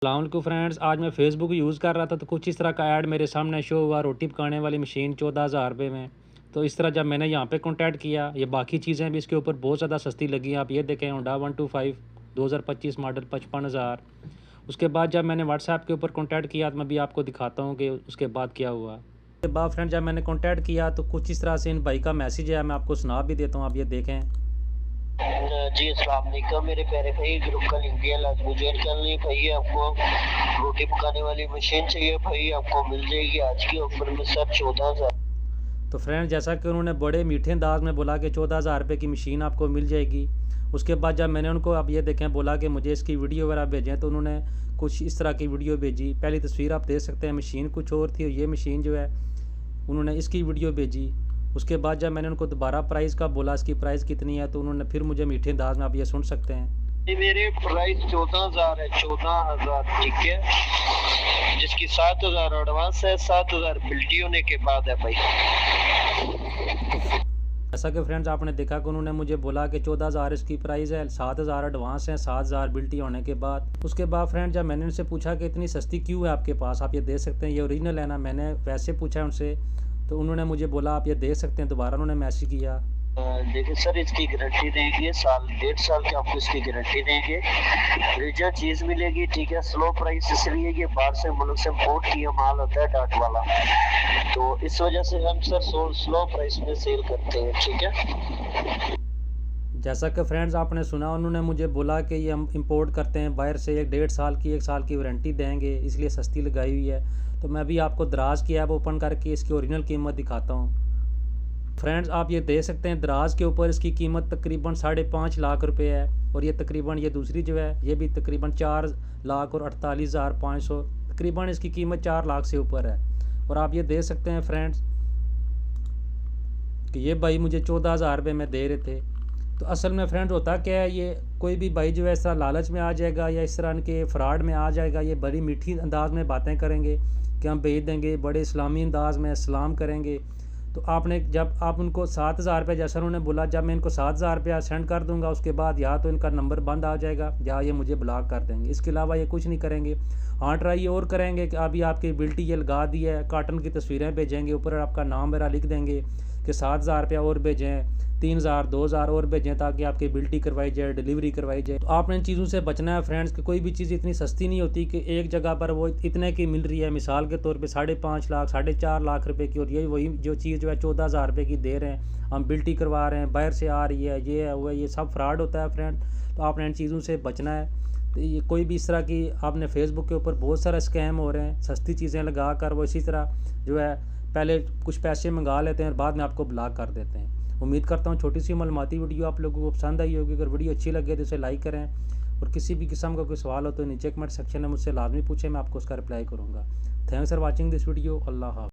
अस्सलामुअलैकुम फ्रेंड्स, आज मैं फ़ेसबुक यूज़ कर रहा था तो कुछ इस तरह का ऐड मेरे सामने शो हुआ, रोटी पकाने वाली मशीन 14,000 रुपये में। तो इस तरह जब मैंने यहाँ पे कॉन्टैक्ट किया, ये बाकी चीज़ें भी इसके ऊपर बहुत ज़्यादा सस्ती लगी। आप ये देखें, होंडा 125 2025 मॉडल 55,000। उसके बाद जब मैंने व्हाट्सएप के ऊपर कॉन्टैक्ट किया तो मैं भी आपको दिखाता हूँ कि उसके बाद क्या हुआ। उसके बाद फ्रेंड जब मैंने कॉन्टैक्ट किया तो कुछ इस तरह से इन भाई का मैसेज है, मैं आपको सुना भी देता हूँ, आप ये देखें। जी अस्सलाम वालेकुम मेरे प्यारे भाई, ग्रुप का लिंक दिया, लाजमी ज्वाइन कर लें भाई। आपको रोटी पकाने वाली मशीन चाहिए भाई, आपको मिल जाएगी आज की ऑफर में सर 14,000। तो फ्रेंड जैसा कि उन्होंने बड़े मीठे अंदाज में बोला कि 14,000 रुपये की मशीन आपको मिल जाएगी। उसके बाद जब मैंने उनको अब ये देखें बोला कि मुझे इसकी वीडियो वगैरह भेजें, तो उन्होंने कुछ इस तरह की वीडियो भेजी। पहली तस्वीर आप देख सकते हैं, मशीन कुछ और थी और ये मशीन जो है उन्होंने इसकी वीडियो भेजी। उसके बाद जब मैंने उनको दोबारा प्राइस का बोला इसकी प्राइस कितनी है, तो उन्होंने फिर मुझे मीठे अंदाज में आप ये सुन सकते हैं। ये मेरे प्राइस 14,000 है, 14,000 ठीक है, जिसकी 7,000 एडवांस है, 7,000 बिल्टी होने के बाद है भाई। जैसा कि फ्रेंड्स आपने देखा कि उन्होंने मुझे बोला कि 14,000 इसकी प्राइस है, 7,000 एडवांस है, 7,000 बिल्टी होने के बाद। उसके बाद फ्रेंड जब मैंने उनसे पूछा कि इतनी सस्ती क्यों है आपके पास, आप ये देख सकते हैं ये ओरिजिनल है ना, मैंने वैसे पूछा उनसे, तो उन्होंने मुझे बोला आप ये देख सकते हैं। दोबारा उन्होंने मैसेज किया। देखिए सर, इसकी गारंटी देंगे, साल 1.5 साल की आपको इसकी गारंटी देंगे, रिजल्ट चीज़ मिलेगी ठीक है। स्लो प्राइस इसलिए ये बाहर से मुल्क से इम्पोर्ट किया माल होता है डाट वाला, तो इस वजह से हम सर स्लो प्राइस में सेल करते हैं ठीक है। जैसा कि फ्रेंड्स आपने सुना, उन्होंने मुझे बोला कि ये हम इंपोर्ट करते हैं बाहर से, 1.5 साल की 1 साल की वारंटी देंगे, इसलिए सस्ती लगाई हुई है। तो मैं भी आपको दराज की ऐप ओपन करके इसकी ओरिजिनल कीमत दिखाता हूँ। फ्रेंड्स आप ये देख सकते हैं दराज के ऊपर इसकी कीमत तकरीबन 5.5 लाख रुपए है, और ये तकरीबन ये दूसरी जो है ये भी तकरीबन 4,48,500, तकरीबन इसकी कीमत 4 लाख से ऊपर है। और आप ये देख सकते हैं फ्रेंड्स कि ये भाई मुझे 14,000 रुपये में दे रहे थे। तो असल में फ्रेंड होता क्या है, ये कोई भी भाई जो है इस तरह लालच में आ जाएगा या इस तरह के फ्रॉड में आ जाएगा, ये बड़ी मीठी अंदाज में बातें करेंगे कि हम भेज देंगे, बड़े इस्लामी अंदाज में सलाम करेंगे। तो आपने जब आप उनको 7,000 रुपये, जैसा उन्होंने बोला, जब मैं इनको 7,000 रुपया सेंड कर दूंगा उसके बाद या तो इनका नंबर बंद आ जाएगा या ये मुझे ब्लॉक कर देंगे। इसके अलावा ये कुछ नहीं करेंगे। हाँ, ट्राई और करेंगे कि अभी आपकी बिल्टी ये लगा दी है, काटन की तस्वीरें भेजेंगे, ऊपर आपका नाम मेरा लिख देंगे कि 7,000 रुपया और भेजें, 3,000 2,000 और भेजें ताकि आपकी बिल्टी करवाई जाए, डिलीवरी करवाई जाए। तो आपने इन चीज़ों से बचना है फ्रेंड्स कि कोई भी चीज़ इतनी सस्ती नहीं होती कि एक जगह पर वो इतने की मिल रही है। मिसाल के तौर पे 5.5 लाख 4.5 लाख रुपए की, और यही वही जो चीज़ जो है 14,000 रुपये की दे रहे हैं, हम बिल्टी करवा रहे हैं, बाहर से आ रही है, ये है वो है, ये सब फ्रॉड होता है फ्रेंड। तो आपने इन चीज़ों से बचना है। तो ये कोई भी इस तरह की आपने फेसबुक के ऊपर बहुत सारे स्कैम हो रहे हैं, सस्ती चीज़ें लगा कर वो इसी तरह जो है पहले कुछ पैसे मंगा लेते हैं और बाद में आपको ब्लॉक कर देते हैं। उम्मीद करता हूँ छोटी सी मालूमाती वीडियो आप लोगों को पसंद आई होगी। अगर वीडियो अच्छी लगे तो इसे लाइक करें, और किसी भी किस्म का कोई सवाल हो तो नीचे कमेंट सेक्शन में मुझसे लाजमी पूछें, मैं आपको उसका रिप्लाई करूँगा। Thanks for watching this video. अल्लाह हाफ़िज़।